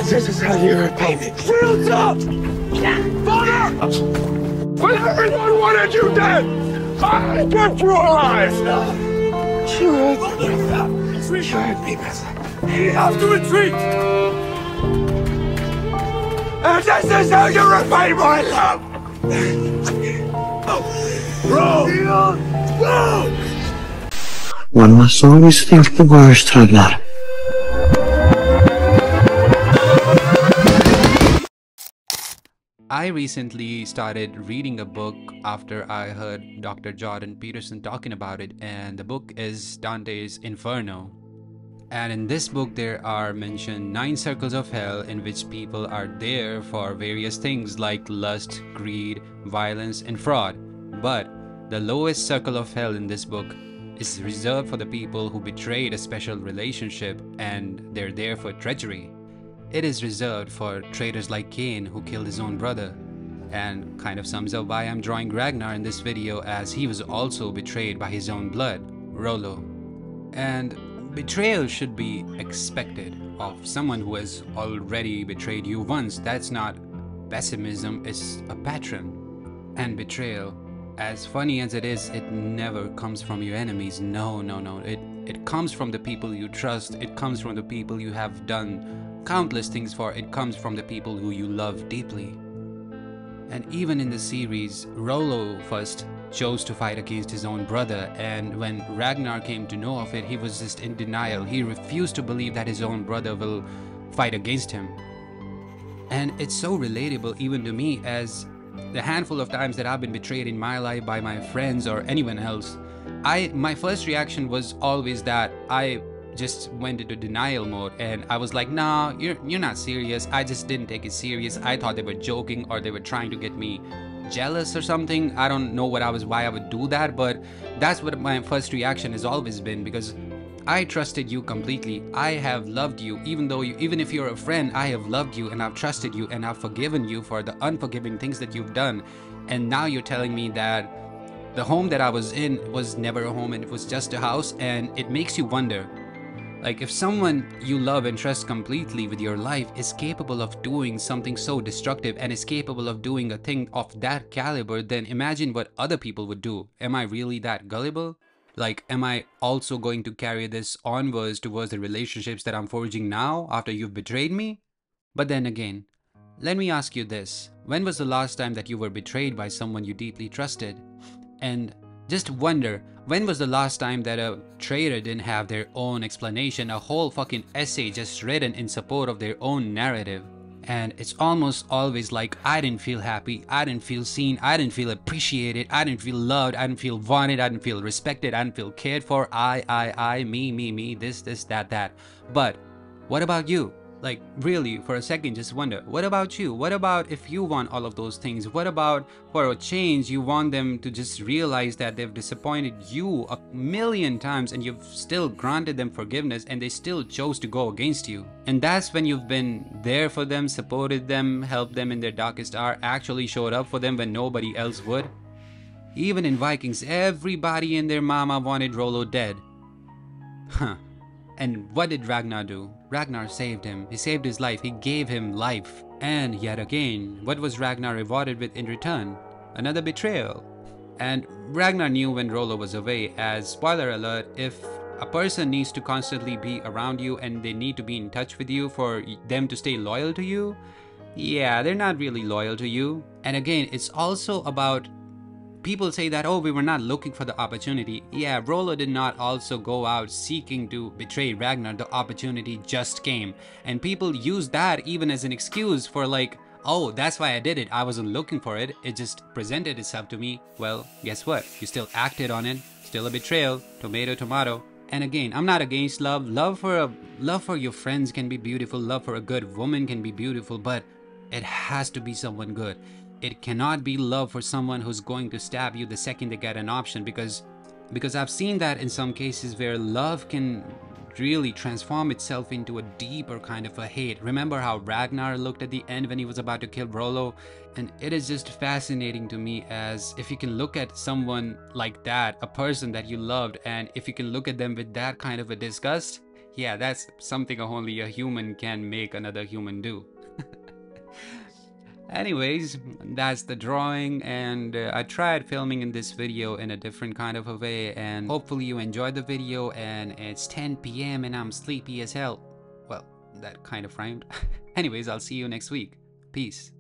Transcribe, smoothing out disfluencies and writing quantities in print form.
This is how you repay me. Shields up! Father! When everyone wanted you dead, I kept you alive! You hurt me, brother. You hurt me, brother. You have to retreat! And this is how you repay my love! Bro! Bro! One must always think the worst, Ragnar. I recently started reading a book after I heard Dr. Jordan Peterson talking about it, and the book is Dante's Inferno. And in this book there are mentioned 9 circles of hell in which people are there for various things like lust, greed, violence, and fraud. But the lowest circle of hell in this book is reserved for the people who betrayed a special relationship and they're there for treachery. It is reserved for traitors like Cain, who killed his own brother, and kind of sums up why I'm drawing Ragnar in this video, as he was also betrayed by his own blood, Rollo. And betrayal should be expected of someone who has already betrayed you once. That's not pessimism, it's a pattern. And betrayal, as funny as it is, it never comes from your enemies. No. It comes from the people you trust. It comes from the people you have done countless things for. It comes from the people who you love deeply. And even in the series, Rollo first chose to fight against his own brother, and when Ragnar came to know of it, he was just in denial. He refused to believe that his own brother will fight against him. And it's so relatable even to me, as the handful of times that I've been betrayed in my life by my friends or anyone else, my first reaction was always that I just went into denial mode, and I was like, nah, you're not serious. I just didn't take it serious. I thought they were joking, or they were trying to get me jealous or something. I don't know why I would do that, but that's what my first reaction has always been, because I trusted you completely. I have loved you, even if you're a friend, I have loved you and I've trusted you and I've forgiven you for the unforgiving things that you've done. And now you're telling me that the home that I was in was never a home and it was just a house. And it makes you wonder, like, if someone you love and trust completely with your life is capable of doing something so destructive and is capable of doing a thing of that caliber, then imagine what other people would do. Am I really that gullible? Like, am I also going to carry this onwards towards the relationships that I'm forging now after you've betrayed me? But then again, let me ask you this. When was the last time that you were betrayed by someone you deeply trusted? And just wonder, when was the last time that a traitor didn't have their own explanation, a whole fucking essay just written in support of their own narrative? And it's almost always like, I didn't feel happy, I didn't feel seen, I didn't feel appreciated, I didn't feel loved, I didn't feel wanted, I didn't feel respected, I didn't feel cared for, I, me, this, that. But what about you? Like, really, for a second, just wonder, what about you? What about if you want all of those things? What about, for a change, you want them to just realize that they've disappointed you a million times and you've still granted them forgiveness and they still chose to go against you? And that's when you've been there for them, supported them, helped them in their darkest hour, actually showed up for them when nobody else would. Even in Vikings, everybody and their mama wanted Rollo dead. Huh. And what did Ragnar do? Ragnar saved him. He saved his life. He gave him life. And yet again, what was Ragnar rewarded with in return? Another betrayal. And Ragnar knew when Rollo was away, as, spoiler alert, if a person needs to constantly be around you and they need to be in touch with you for them to stay loyal to you, yeah, they're not really loyal to you. And again, it's also about, people say that, oh, we were not looking for the opportunity. Yeah, Rollo did not also go out seeking to betray Ragnar. The opportunity just came. And people use that even as an excuse for, like, oh, that's why I did it. I wasn't looking for it. It just presented itself to me. Well, guess what? You still acted on it. Still a betrayal. Tomato, tomato. And again, I'm not against love. Love for your friends can be beautiful. Love for a good woman can be beautiful. But it has to be someone good. It cannot be love for someone who's going to stab you the second they get an option, because I've seen that in some cases where love can really transform itself into a deeper kind of a hate. Remember how Ragnar looked at the end when he was about to kill Rollo? And it is just fascinating to me, as if you can look at someone like that, a person that you loved, and if you can look at them with that kind of a disgust, Yeah, that's something only a human can make another human do. Anyways, that's the drawing, and I tried filming in this video in a different kind of a way, and hopefully you enjoyed the video. And it's 10 p.m. and I'm sleepy as hell. Well, that kind of rhymed. Anyways, I'll see you next week. Peace.